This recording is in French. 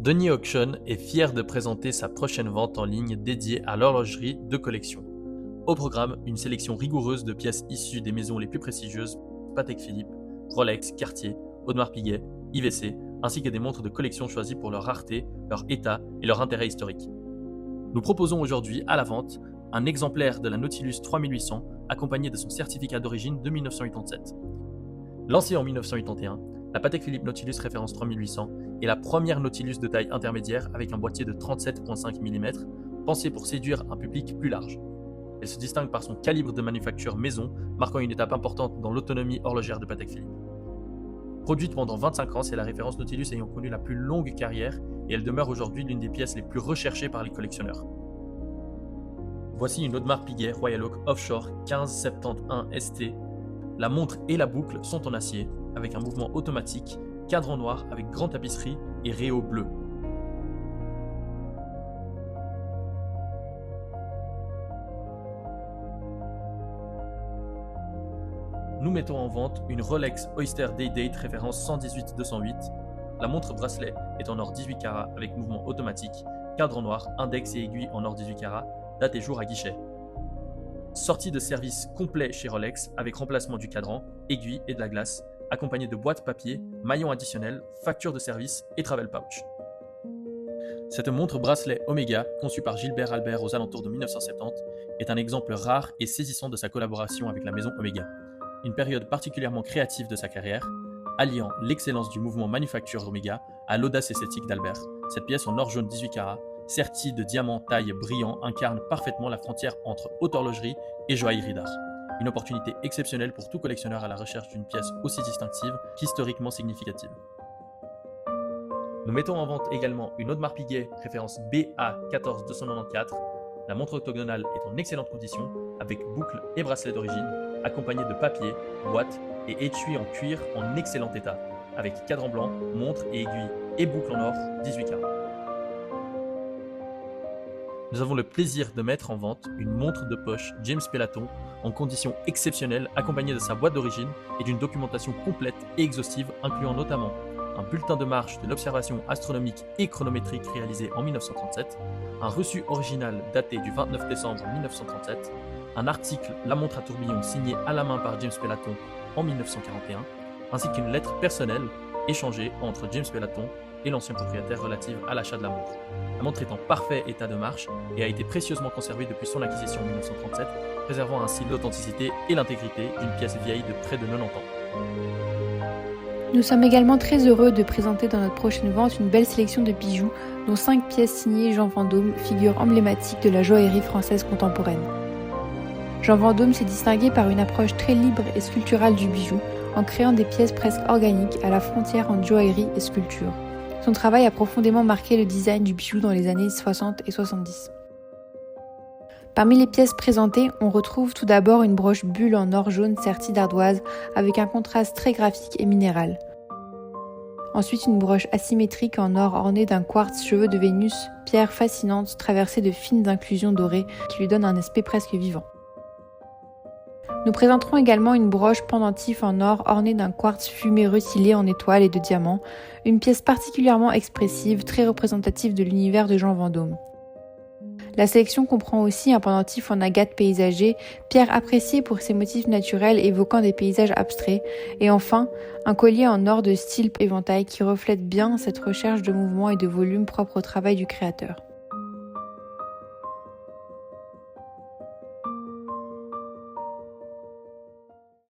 Denis Auction est fier de présenter sa prochaine vente en ligne dédiée à l'horlogerie de collection. Au programme, une sélection rigoureuse de pièces issues des maisons les plus prestigieuses, Patek Philippe, Rolex, Cartier, Audemars Piguet, IWC, ainsi que des montres de collection choisies pour leur rareté, leur état et leur intérêt historique. Nous proposons aujourd'hui à la vente un exemplaire de la Nautilus 3800 accompagné de son certificat d'origine de 1987. Lancée en 1981, la Patek Philippe Nautilus référence 3800 est la première Nautilus de taille intermédiaire avec un boîtier de 37,5 mm, pensé pour séduire un public plus large. Elle se distingue par son calibre de manufacture maison, marquant une étape importante dans l'autonomie horlogère de Patek Philippe. Produite pendant 25 ans, c'est la référence Nautilus ayant connu la plus longue carrière et elle demeure aujourd'hui l'une des pièces les plus recherchées par les collectionneurs. Voici une Audemars Piguet Royal Oak Offshore 1571 ST. La montre et la boucle sont en acier, avec un mouvement automatique, cadran noir avec grande tapisserie et réau bleu. Nous mettons en vente une Rolex Oyster Day-Date référence 118-208. La montre bracelet est en or 18 carats avec mouvement automatique, cadran noir, index et aiguille en or 18 carats, date et jour à guichet. Sortie de service complet chez Rolex avec remplacement du cadran, aiguille et de la glace, accompagné de boîtes papier, maillons additionnels, facture de service et travel pouch. Cette montre bracelet Omega, conçue par Gilbert Albert aux alentours de 1970, est un exemple rare et saisissant de sa collaboration avec la maison Omega. Une période particulièrement créative de sa carrière, alliant l'excellence du mouvement manufacture Omega à l'audace esthétique d'Albert. Cette pièce en or jaune 18 carats, sertie de diamants taille brillant, incarne parfaitement la frontière entre haute horlogerie et joaillerie d'art. Une opportunité exceptionnelle pour tout collectionneur à la recherche d'une pièce aussi distinctive qu'historiquement significative. Nous mettons en vente également une Audemars Piguet référence BA14294. La montre octogonale est en excellente condition avec boucle et bracelet d'origine, accompagné de papier, boîte et étui en cuir en excellent état, avec cadran blanc, montre et aiguille et boucle en or 18 carats. Nous avons le plaisir de mettre en vente une montre de poche James Pellaton en conditions exceptionnelles accompagnée de sa boîte d'origine et d'une documentation complète et exhaustive incluant notamment un bulletin de marche de l'observation astronomique et chronométrique réalisé en 1937, un reçu original daté du 29 décembre 1937, un article La montre à tourbillon signé à la main par James Pellaton en 1941, ainsi qu'une lettre personnelle échangée entre James Pellaton et l'ancien propriétaire relative à l'achat de la montre. La montre est en parfait état de marche et a été précieusement conservée depuis son acquisition en 1937, préservant ainsi l'authenticité et l'intégrité d'une pièce vieille de près de 90 ans. Nous sommes également très heureux de présenter dans notre prochaine vente une belle sélection de bijoux, dont 5 pièces signées Jean Vendôme, figure emblématique de la joaillerie française contemporaine. Jean Vendôme s'est distingué par une approche très libre et sculpturale du bijou, en créant des pièces presque organiques à la frontière entre joaillerie et sculpture. Son travail a profondément marqué le design du bijou dans les années 60 et 70. Parmi les pièces présentées, on retrouve tout d'abord une broche bulle en or jaune sertie d'ardoise avec un contraste très graphique et minéral. Ensuite, une broche asymétrique en or ornée d'un quartz cheveux de Vénus, pierre fascinante traversée de fines inclusions dorées qui lui donnent un aspect presque vivant. Nous présenterons également une broche pendentif en or ornée d'un quartz fumé rutilé en étoiles et de diamants, une pièce particulièrement expressive, très représentative de l'univers de Jean Vendôme. La sélection comprend aussi un pendentif en agate paysager, pierre appréciée pour ses motifs naturels évoquant des paysages abstraits, et enfin, un collier en or de style éventail qui reflète bien cette recherche de mouvement et de volume propre au travail du créateur.